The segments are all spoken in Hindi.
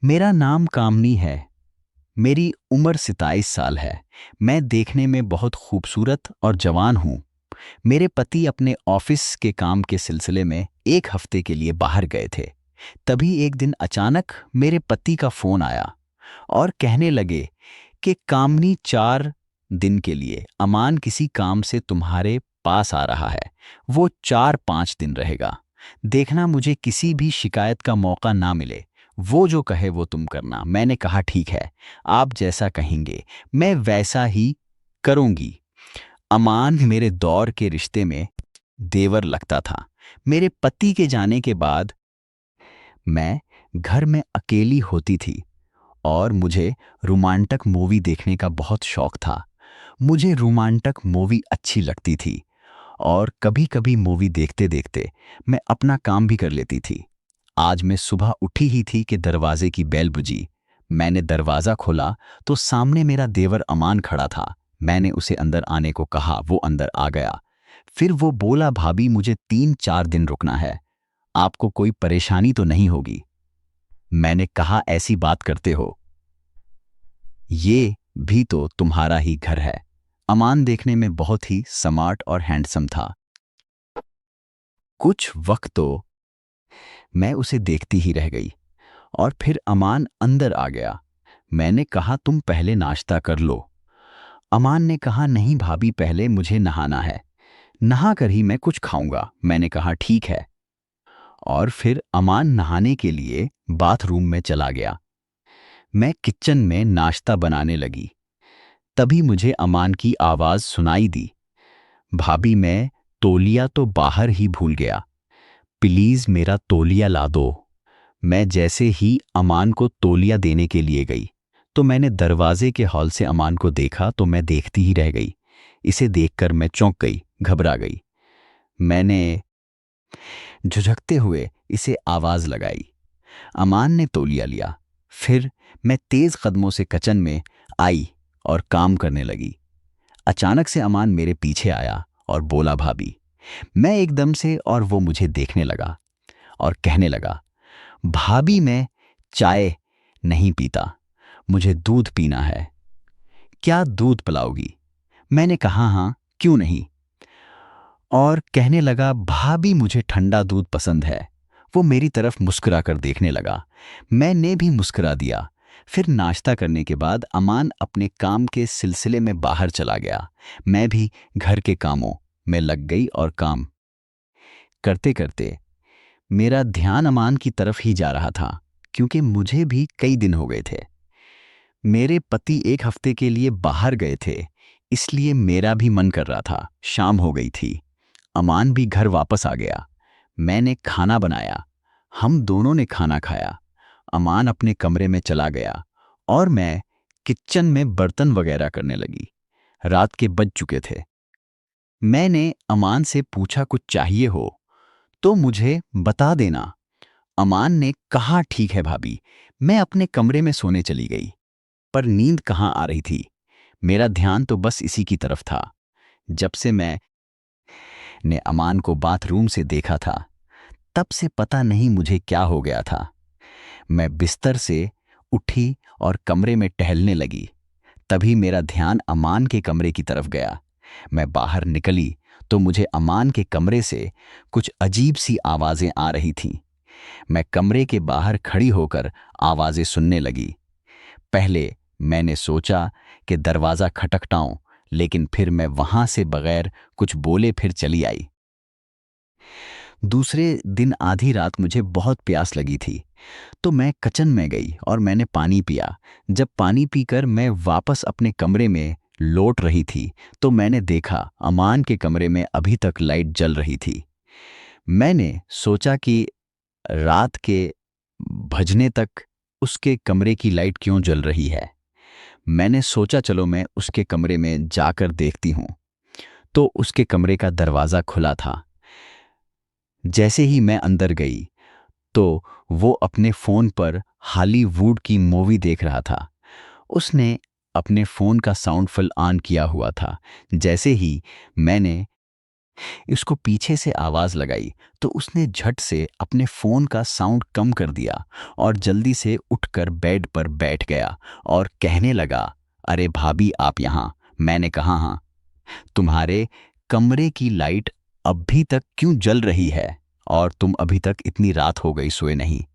मेरा नाम कामनी है। मेरी उम्र 27 साल है। मैं देखने में बहुत खूबसूरत और जवान हूँ। मेरे पति अपने ऑफिस के काम के सिलसिले में एक हफ्ते के लिए बाहर गए थे। तभी एक दिन अचानक मेरे पति का फोन आया और कहने लगे कि कामनी 4 दिन के लिए अमान किसी काम से तुम्हारे पास आ रहा है। वो 4-5 दिन रहेगा। देखना मुझे किसी भी शिकायत का मौका ना मिले। वो जो कहे वो तुम करना। मैंने कहा ठीक है, आप जैसा कहेंगे मैं वैसा ही करूंगी। अमान मेरे दौर के रिश्ते में देवर लगता था। मेरे पति के जाने के बाद मैं घर में अकेली होती थी और मुझे रोमांटक मूवी देखने का बहुत शौक था। मुझे रोमांटक मूवी अच्छी लगती थी और कभी-कभी मूवी देखते-देखते मैं अपना काम भी कर लेती थी। आज मैं सुबह उठी ही थी कि दरवाजे की बेल बजी। मैंने दरवाजा खोला तो सामने मेरा देवर अमान खड़ा था। मैंने उसे अंदर आने को कहा, वो अंदर आ गया। फिर वो बोला, भाभी मुझे 3-4 दिन रुकना है। आपको कोई परेशानी तो नहीं होगी? मैंने कहा, ऐसी बात करते हो? ये भी तो तुम्हारा ही घर है। अमान देखने में बहुत ही स्मार्ट और हैंडसम था। कुछ वक्त तो मैं उसे देखती ही रह गई और फिर अमान अंदर आ गया। मैंने कहा, तुम पहले नाश्ता कर लो। अमान ने कहा, नहीं भाभी, पहले मुझे नहाना है। नहा कर ही मैं कुछ खाऊंगा। मैंने कहा ठीक है। और फिर अमान नहाने के लिए बाथरूम में चला गया। मैं किचन में नाश्ता बनाने लगी। तभी मुझे अमान की आवाज सुनाई दी, भाभी मैं तौलिया तो बाहर ही भूल गया, प्लीज मेरा तौलिया ला दो। मैं जैसे ही अमान को तौलिया देने के लिए गई तो मैंने दरवाजे के हॉल से अमान को देखा तो मैं देखती ही रह गई। इसे देखकर मैं चौंक गई, घबरा गई। मैंने झुझकते हुए इसे आवाज लगाई। अमान ने तौलिया लिया। फिर मैं तेज कदमों से किचन में आई और काम करने लगी। अचानक से अमान मेरे पीछे आया और बोला, भाभी। मैं एकदम से, और वो मुझे देखने लगा और कहने लगा, भाभी मैं चाय नहीं पीता, मुझे दूध पीना है। क्या दूध पिलाओगी? मैंने कहा हाँ, क्यों नहीं। और कहने लगा, भाभी मुझे ठंडा दूध पसंद है। वो मेरी तरफ मुस्कुरा कर देखने लगा। मैंने भी मुस्कुरा दिया। फिर नाश्ता करने के बाद अमान अपने काम के सिलसिले में बाहर चला गया। मैं भी घर के कामों में लग गई और काम करते करते मेरा ध्यान अमान की तरफ ही जा रहा था, क्योंकि मुझे भी कई दिन हो गए थे। मेरे पति एक हफ्ते के लिए बाहर गए थे, इसलिए मेरा भी मन कर रहा था। शाम हो गई थी। अमान भी घर वापस आ गया। मैंने खाना बनाया। हम दोनों ने खाना खाया। अमान अपने कमरे में चला गया और मैं किचन में बर्तन वगैरह करने लगी। रात के बज चुके थे। मैंने अमान से पूछा, कुछ चाहिए हो तो मुझे बता देना। अमान ने कहा ठीक है भाभी। मैं अपने कमरे में सोने चली गई, पर नींद कहाँ आ रही थी। मेरा ध्यान तो बस इसी की तरफ था। जब से मैं ने अमान को बाथरूम से देखा था, तब से पता नहीं मुझे क्या हो गया था। मैं बिस्तर से उठी और कमरे में टहलने लगी। तभी मेरा ध्यान अमान के कमरे की तरफ गया। मैं बाहर निकली तो मुझे अमान के कमरे से कुछ अजीब सी आवाजें आ रही थीं। मैं कमरे के बाहर खड़ी होकर आवाजें सुनने लगी। पहले मैंने सोचा कि दरवाजा खटखटाऊं, लेकिन फिर मैं वहां से बगैर कुछ बोले फिर चली आई। दूसरे दिन आधी रात मुझे बहुत प्यास लगी थी, तो मैं किचन में गई और मैंने पानी पिया। जब पानी पीकर मैं वापस अपने कमरे में लौट रही थी तो मैंने देखा अमान के कमरे में अभी तक लाइट जल रही थी। मैंने सोचा कि रात के भजने तक उसके कमरे की लाइट क्यों जल रही है। मैंने सोचा चलो मैं उसके कमरे में जाकर देखती हूँ। तो उसके कमरे का दरवाज़ा खुला था। जैसे ही मैं अंदर गई तो वो अपने फ़ोन पर हॉलीवुड की मूवी देख रहा था। उसने अपने फ़ोन का साउंड फुल ऑन किया हुआ था। जैसे ही मैंने इसको पीछे से आवाज लगाई तो उसने झट से अपने फोन का साउंड कम कर दिया और जल्दी से उठकर बेड पर बैठ गया और कहने लगा, अरे भाभी आप यहाँ? मैंने कहा हाँ। तुम्हारे कमरे की लाइट अभी तक क्यों जल रही है और तुम अभी तक इतनी रात हो गई सोए नहीं?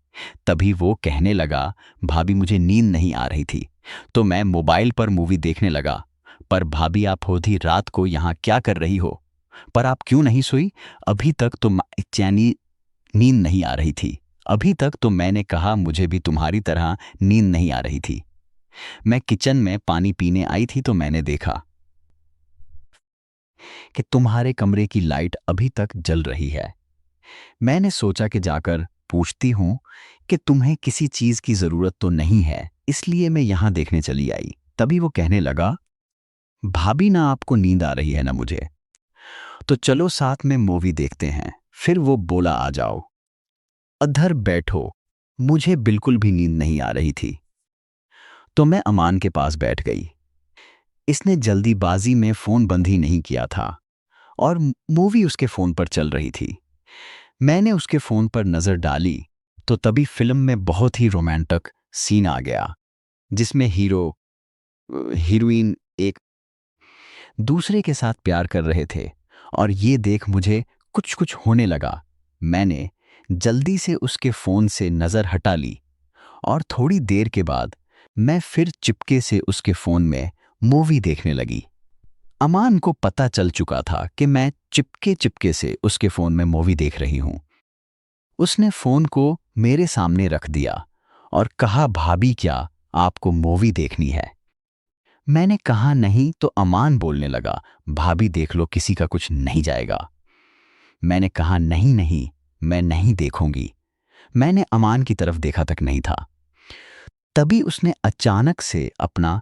तभी वो कहने लगा, भाभी मुझे नींद नहीं आ रही थी तो मैं मोबाइल पर मूवी देखने लगा। पर भाभी आप होधी रात को यहाँ क्या कर रही हो? पर आप क्यों नहीं सोई? अभी तक तो चैनी नींद नहीं आ रही थी। अभी तक तो मैंने कहा मुझे भी तुम्हारी तरह नींद नहीं आ रही थी। मैं किचन में पानी पीने आई थी तो मैंने देखा कि तुम्हारे कमरे की लाइट अभी तक जल रही है। मैंने सोचा कि जाकर पूछती हूं कि तुम्हें किसी चीज की जरूरत तो नहीं है, इसलिए मैं यहां देखने चली आई। तभी वो कहने लगा, भाभी ना आपको नींद आ रही है ना मुझे, तो चलो साथ में मूवी देखते हैं। फिर वो बोला, आ जाओ, अधर बैठो। मुझे बिल्कुल भी नींद नहीं आ रही थी तो मैं अमान के पास बैठ गई। इसने जल्दीबाजी में फोन बंद ही नहीं किया था और मूवी उसके फोन पर चल रही थी। मैंने उसके फोन पर नजर डाली तो तभी फिल्म में बहुत ही रोमांटिक सीन आ गया जिसमें हीरोइन एक दूसरे के साथ प्यार कर रहे थे और ये देख मुझे कुछ कुछ होने लगा। मैंने जल्दी से उसके फोन से नजर हटा ली और थोड़ी देर के बाद मैं फिर चिपके से उसके फोन में मूवी देखने लगी। अमान को पता चल चुका था कि मैं चिपके चिपके से उसके फोन में मूवी देख रही हूं। उसने फोन को मेरे सामने रख दिया और कहा, भाभी क्या आपको मूवी देखनी है? मैंने कहा नहीं तो अमान बोलने लगा, भाभी देख लो, किसी का कुछ नहीं जाएगा। मैंने कहा नहीं नहीं, मैं नहीं देखूंगी। मैंने अमान की तरफ देखा तक नहीं था। तभी उसने अचानक से अपना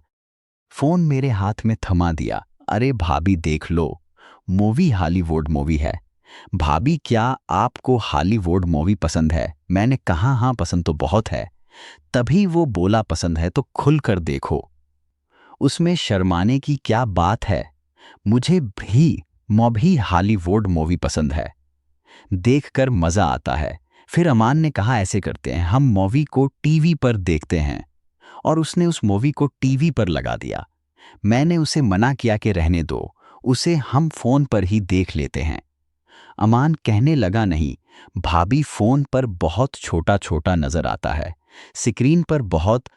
फोन मेरे हाथ में थमा दिया। अरे भाभी देख लो, मूवी हॉलीवुड मूवी है। भाभी क्या आपको हॉलीवुड मूवी पसंद है? मैंने कहा हाँ पसंद तो बहुत है। तभी वो बोला, पसंद है तो खुलकर देखो, उसमें शर्माने की क्या बात है? मुझे भी हॉलीवुड मूवी पसंद है, देखकर मजा आता है। फिर अमान ने कहा, ऐसे करते हैं, हम मूवी को टीवी पर देखते हैं। और उसने उस मूवी को टीवी पर लगा दिया। मैंने उसे मना किया कि रहने दो, उसे हम फोन पर ही देख लेते हैं। अमान कहने लगा, नहीं भाभी, फोन पर बहुत छोटा छोटा नजर आता है, स्क्रीन पर बहुत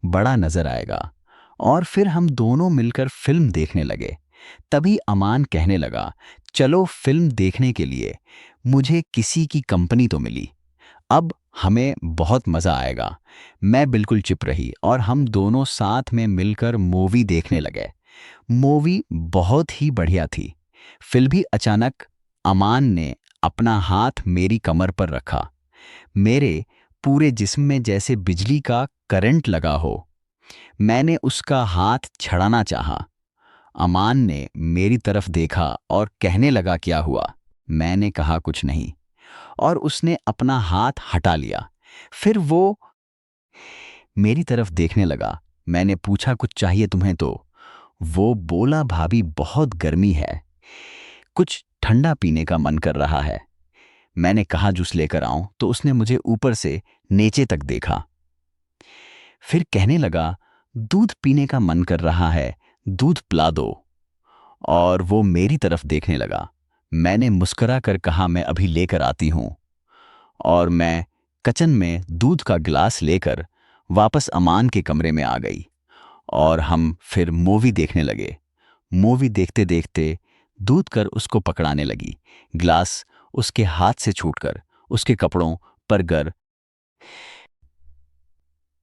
बड़ा नजर आएगा। और फिर हम दोनों मिलकर फिल्म देखने लगे। तभी अमान कहने लगा, चलो फिल्म देखने के लिए मुझे किसी की कंपनी तो मिली, अब हमें बहुत मजा आएगा। मैं बिल्कुल चुप रही और हम दोनों साथ में मिलकर मूवी देखने लगे। मूवी बहुत ही बढ़िया थी। फिर भी अचानक अमान ने अपना हाथ मेरी कमर पर रखा। मेरे पूरे जिस्म में जैसे बिजली का करंट लगा हो। मैंने उसका हाथ छड़ाना चाहा। अमान ने मेरी तरफ देखा और कहने लगा, क्या हुआ? मैंने कहा कुछ नहीं और उसने अपना हाथ हटा लिया। फिर वो मेरी तरफ देखने लगा। मैंने पूछा, कुछ चाहिए तुम्हें? तो वो बोला, भाभी बहुत गर्मी है, कुछ ठंडा पीने का मन कर रहा है। मैंने कहा जूस लेकर आऊं तो उसने मुझे ऊपर से नीचे तक देखा। फिर कहने लगा, दूध पीने का मन कर रहा है, दूध पिला दो। और वो मेरी तरफ देखने लगा। मैंने मुस्कुरा कर कहा, मैं अभी लेकर आती हूं। और मैं किचन में दूध का गिलास लेकर वापस अमान के कमरे में आ गई और हम फिर मूवी देखने लगे। मूवी देखते देखते दूध कर उसको पकड़ाने लगी। गिलास उसके हाथ से छूटकर उसके कपड़ों पर गिर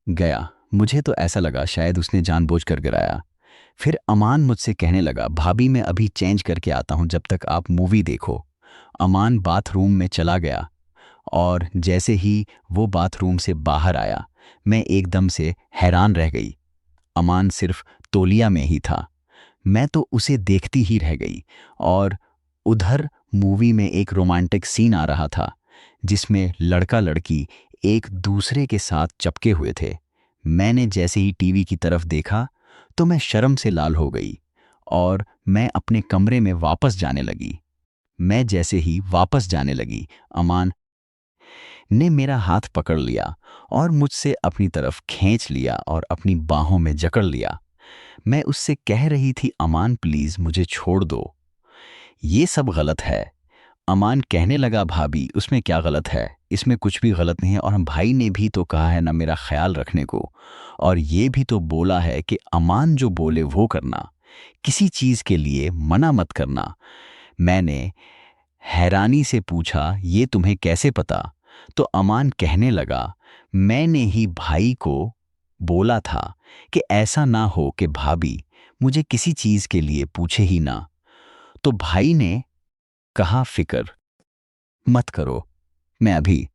गया। मुझे तो ऐसा लगा शायद उसने जानबूझकर गिराया। फिर अमान मुझसे कहने लगा, भाभी मैं अभी चेंज करके आता हूं, जब तक आप मूवी देखो। अमान बाथरूम में चला गया और जैसे ही वो बाथरूम से बाहर आया, मैं एकदम से हैरान रह गई। अमान सिर्फ तौलिया में ही था। मैं तो उसे देखती ही रह गई। और उधर मूवी में एक रोमांटिक सीन आ रहा था जिसमें लड़का लड़की एक दूसरे के साथ चपके हुए थे। मैंने जैसे ही टीवी की तरफ देखा तो मैं शर्म से लाल हो गई और मैं अपने कमरे में वापस जाने लगी। मैं जैसे ही वापस जाने लगी, अमान ने मेरा हाथ पकड़ लिया और मुझसे अपनी तरफ खींच लिया और अपनी बाहों में जकड़ लिया। मैं उससे कह रही थी, अमान प्लीज मुझे छोड़ दो, ये सब गलत है। अमान कहने लगा, भाभी उसमें क्या गलत है, इसमें कुछ भी गलत नहीं है, और हम भाई ने भी तो कहा है ना मेरा ख्याल रखने को, और ये भी तो बोला है कि अमान जो बोले वो करना, किसी चीज के लिए मना मत करना। मैंने हैरानी से पूछा, ये तुम्हें कैसे पता? तो अमान कहने लगा, मैंने ही भाई को बोला था कि ऐसा ना हो कि भाभी मुझे किसी चीज के लिए पूछे ही ना। तो भाई ने कहा, फिक्र मत करो, मैं अभी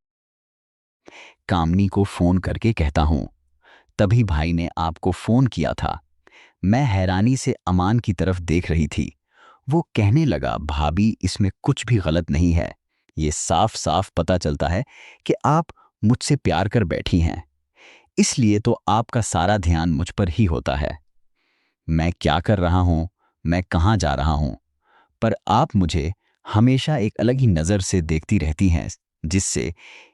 कामनी को फोन करके कहता हूं। तभी भाई ने आपको फोन किया था। मैं हैरानी से अमान की तरफ देख रही थी। वो कहने लगा, भाभी इसमें कुछ भी गलत नहीं है, ये साफ साफ पता चलता है कि आप मुझसे प्यार कर बैठी हैं, इसलिए तो आपका सारा ध्यान मुझ पर ही होता है। मैं क्या कर रहा हूं, मैं कहां जा रहा हूं, पर आप मुझे हमेशा एक अलग ही नज़र से देखती रहती हैं, जिससे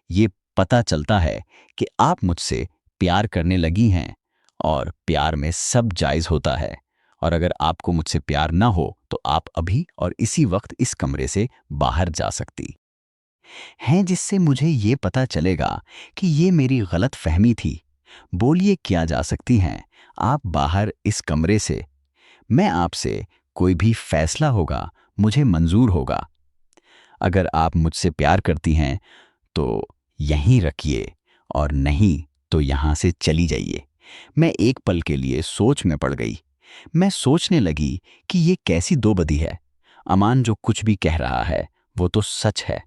ये पता चलता है कि आप मुझसे प्यार करने लगी हैं, और प्यार में सब जायज़ होता है। और अगर आपको मुझसे प्यार ना हो तो आप अभी और इसी वक्त इस कमरे से बाहर जा सकती हैं, जिससे मुझे ये पता चलेगा कि ये मेरी गलत फहमी थी। बोलिए क्या जा सकती हैं आप बाहर इस कमरे से? मैं आपसे कोई भी फैसला होगा मुझे मंजूर होगा। अगर आप मुझसे प्यार करती हैं तो यहीं रखिए, और नहीं तो यहां से चली जाइए। मैं एक पल के लिए सोच में पड़ गई। मैं सोचने लगी कि ये कैसी दोबदी है। अमान जो कुछ भी कह रहा है वो तो सच है।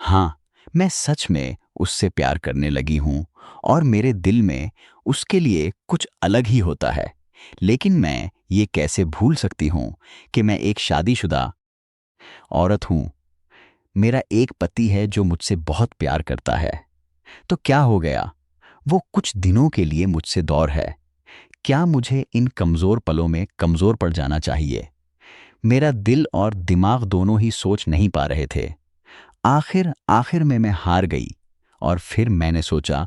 हाँ, मैं सच में उससे प्यार करने लगी हूं, और मेरे दिल में उसके लिए कुछ अलग ही होता है। लेकिन मैं ये कैसे भूल सकती हूं कि मैं एक शादीशुदा औरत हूं। मेरा एक पति है जो मुझसे बहुत प्यार करता है। तो क्या हो गया, वो कुछ दिनों के लिए मुझसे दूर है। क्या मुझे इन कमजोर पलों में कमजोर पड़ जाना चाहिए? मेरा दिल और दिमाग दोनों ही सोच नहीं पा रहे थे। आखिर आखिर में मैं हार गई, और फिर मैंने सोचा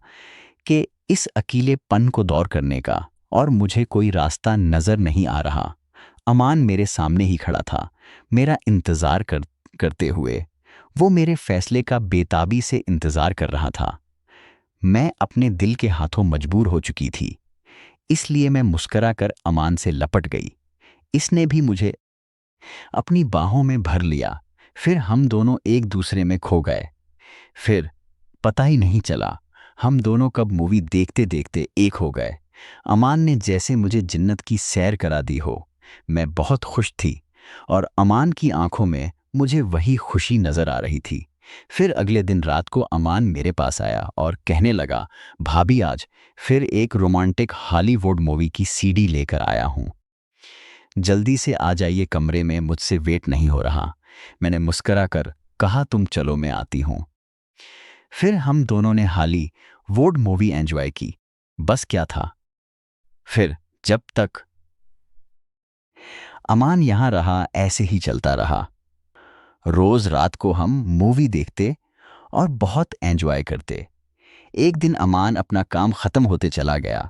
कि इस अकेलेपन को दूर करने का और मुझे कोई रास्ता नजर नहीं आ रहा। अमान मेरे सामने ही खड़ा था, मेरा इंतजार करते हुए। वो मेरे फैसले का बेताबी से इंतजार कर रहा था। मैं अपने दिल के हाथों मजबूर हो चुकी थी, इसलिए मैं मुस्कुरा कर अमान से लपट गई। इसने भी मुझे अपनी बाहों में भर लिया। फिर हम दोनों एक दूसरे में खो गए। फिर पता ही नहीं चला हम दोनों कब मूवी देखते देखते एक हो गए। अमान ने जैसे मुझे जन्नत की सैर करा दी हो। मैं बहुत खुश थी, और अमान की आंखों में मुझे वही खुशी नजर आ रही थी। फिर अगले दिन रात को अमान मेरे पास आया और कहने लगा, भाभी आज फिर एक रोमांटिक हॉलीवुड मूवी की सीडी लेकर आया हूं, जल्दी से आ जाइए कमरे में, मुझसे वेट नहीं हो रहा। मैंने मुस्कुरा कर कहा, तुम चलो मैं आती हूं। फिर हम दोनों ने हॉलीवुड मूवी एंजॉय की। बस क्या था, फिर जब तक अमान यहां रहा ऐसे ही चलता रहा। रोज रात को हम मूवी देखते और बहुत एंजॉय करते। एक दिन अमान अपना काम खत्म होते चला गया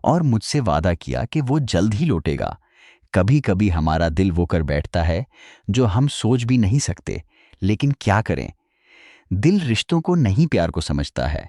और मुझसे वादा किया कि वो जल्द ही लौटेगा। कभी कभी हमारा दिल वो कर बैठता है जो हम सोच भी नहीं सकते, लेकिन क्या करें, दिल रिश्तों को नहीं प्यार को समझता है।